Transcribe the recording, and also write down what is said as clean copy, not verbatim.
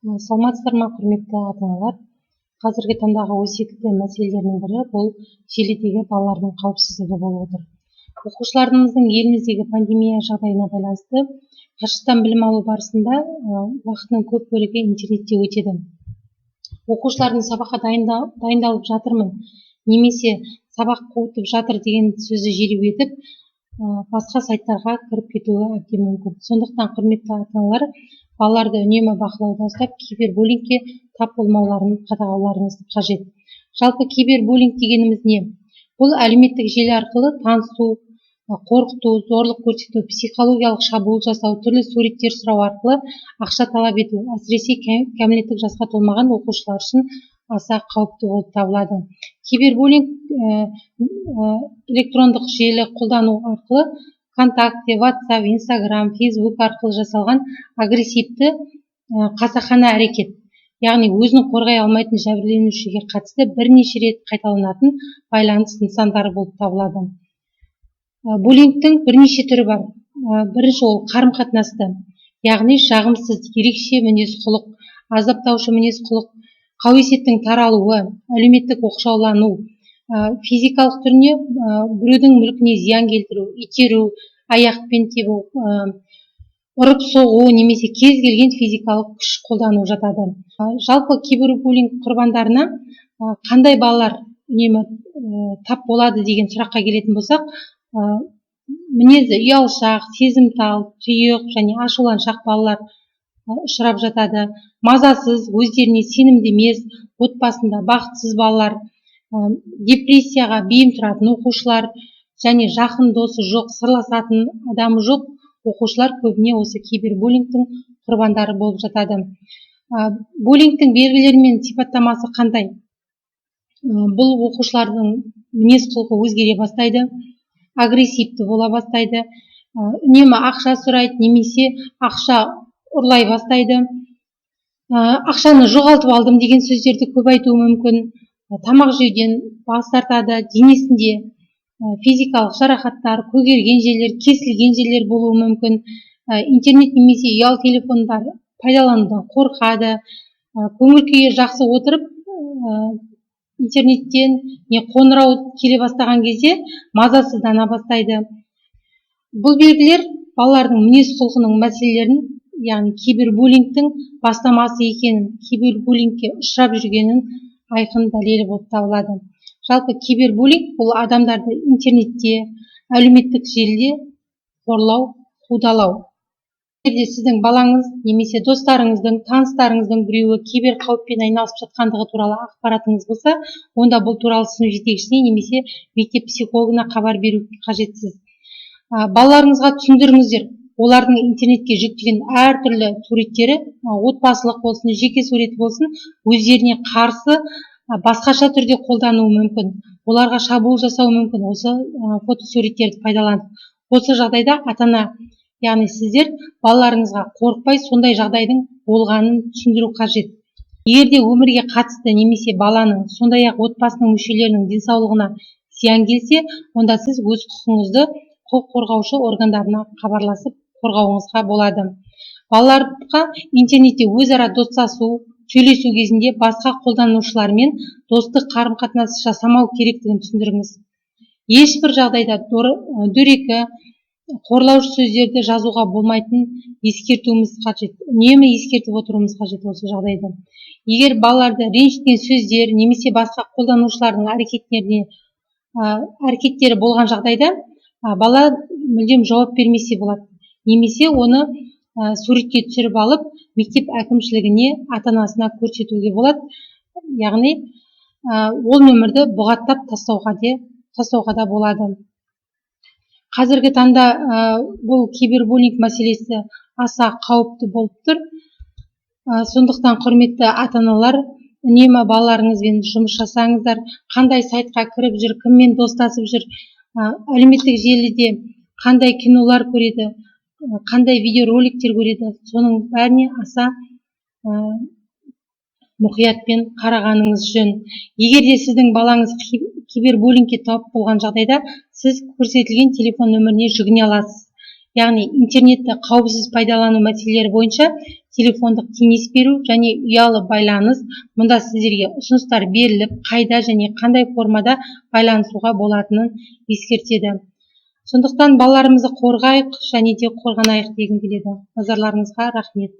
Саламатсыздар ма, құрметті ата-аналар? Қазіргі таңдағы өзекті мәселелердің бірі бұл желідегі балалардың қауіпсіздігі болып отыр. Оқушыларымыздың еліміздегі пандемия жағдайына байланысты қашықтан білім алу барысында уақытының көп бөлігі интернетте өтеді. Оқушылардың сабаққа дайындалып жатырмын немесе сабақ қуытып жатыр деген сөзі желеу етіп, басқа сайттарға кіріп кетуі әбден мүмкін. Сондықтан құрметті ата-аналар, балаларды үнемі бақылауда ұстап, кибербуллингке тап болмауларын қадағалауларыңыз қажет. Жалпы кибербуллинг дегеніміз не? Бұл әлеуметтік желі арқылы танысу, қорқыту, зорлық көрсету, психологиялық шабуыл жасау, түрлі суреттер сұрау арқылы ақша талап ету, әсіресе кәмелеттік жасқа толмаған оқушылар үшін аса қауіпті болып табылады. Кибербуллинг электрондық желі қолдану арқылы ВКонтакте, WhatsApp, Instagram, Facebook арқылы жасалған агрессивті қасақана әрекет. Яғни өзін қорғай алмайтын жәбірленушіге қатысты бірнеше рет қайталанатын байланыс нысандары болып табылады. Буллингтің бірнеше түрі бар. Бірінші ол қарым-қатынасты, яғни жағымсыз, ерекше мінез-құлық, азаптаушы мінез-құлық, қауесеттің таралуы, әлеуметтік оқшаулану, физикалық түріне біреудің мүлкіне зиян келтіру, итеру, аяқпен тебу, ұрып соғу немесе кез келген физикалық күш қолдану жатады. Жалпы кибербуллинг құрбандарына қандай балалар үнемі тап болады деген сұраққа келетін болсақ, мінезі ұялшақ, сезімтал, тұйық және ашуланшақ балалар ұшырап жатады. Мазасыз, өздеріне сенімді емес, отбасында бақытсыз балалар, депрессияға бейім тұратын оқушылар және жақын досы жоқ, сырласатын адамы жоқ оқушылар көбіне осы кибербуллингтің құрбандары болып жатады. Буллингтің белгілері мен сипаттамасы қандай? Бұл оқушылардың мінез-құлқы өзгере бастайды, агрессивті бола бастайды, үнемі ақша сұрайды немесе ақша ұрлай бастайды, ақшаны жоғалтып алдым деген сөздерді көп айтуы мүмкін, тамақ жеуден бас тартады, денесінде физикалық жарақаттар, көгерген жерлер, кесілген жерлер болуы мүмкін, интернет немесе ұялы телефондар пайдаланудан қорқады, көңіл күйі жақсы отырып, интернеттен қоңырау келе бастаған кезде мазасыздана бастайды. Бұл белгілер балалардың мінез-құлқының мәселелерін, яғни кибербуллингтің бастамасы екенін, кибербуллингке ұшырап жүргенін айқын дәлелі болып табылады. Жалпы кибербуллинг бұл адамдарды интернетте, әлеуметтік желіде қорлау, қудалау. Егер сіздің балаңыз немесе достарыңыздың, таныстарыңыздың біреуі кибер қауіппен айналысып жатқандығы туралы ақпаратыңыз болса, онда бұл туралы сынып жетекшісіне немесе мектеп психологына хабар беру қажетсіз. Балаларыңызға түсіндіріңіздер, олардың интернетке жүктеген әртүрлі суреттері, отбасылық болсын, жеке суреті болсын, өздеріне қарсы басқаша түрде қолдануы мүмкін. Оларға шабуыл жасауы мүмкін осы фотосуреттерді пайдаланып. Осы жағдайда ата-ана, яғни сіздер балаларыңызға қорықпай сондай жағдайдың болғанын түсіндіру қажет. Егер де өмірге қатысты немесе баланың, сондай-ақ отбасының мүшелерінің денсаулығына зиян келсе, онда сіз өз құқығыңызды құқық қорғаушы органдарына хабарласып қорғауыңызға болады. Балаларға интернетте өзара достасу, сөйлесу кезінде басқа қолданушылармен достық қарым-қатынас жасамау керектігін түсіндіріңіз. Ешбір жағдайда дөрекі, қорлаушы сөздерді жазуға болмайтын ескертуіміз қажет. Үнемі ескертіп отыруымыз қажет осы жағдайда. Егер балаларды ренжіткен сөздер немесе басқа қолданушылардың әрекеттері болған жағдайда, бала мүлдем жауап бермесе болады. Немесе оны суретке түсіріп алып, мектеп әкімшілігіне, ата-анасына көрсетуге болады. Яғни ол нөмірді бұғаттап тастауға да болады. Қазіргі таңда бұл кибербуллинг мәселесі аса қауіпті болып тұр. Сондықтан құрметті ата-аналар, үнемі балаларыңызбен жұмыс жасаңыздар, қандай сайтқа кіріп жүр, кіммен достасып жүр, әлеуметтік желіде қандай кинолар көреді, қандай видеороликтер көреді, соның бәріне аса мұқиятпен қарағаныңыз жөн. Егер де сіздің балаңыз кибербуллингке тап болған жағдайда, сіз көрсетілген телефон нөміріне жүгіне аласыз. Яғни интернетті қауіпсіз пайдалану мәселелері бойынша телефондық кеңес беру және ұялы байланыс. Мұнда сіздерге ұсыныстар беріліп, қайда және қандай формада байланысуға болатынын ескертеді. Сондықтан балаларымызды қорғайық және де қорғанайық дегім келеді. Назарларыңызға рахмет.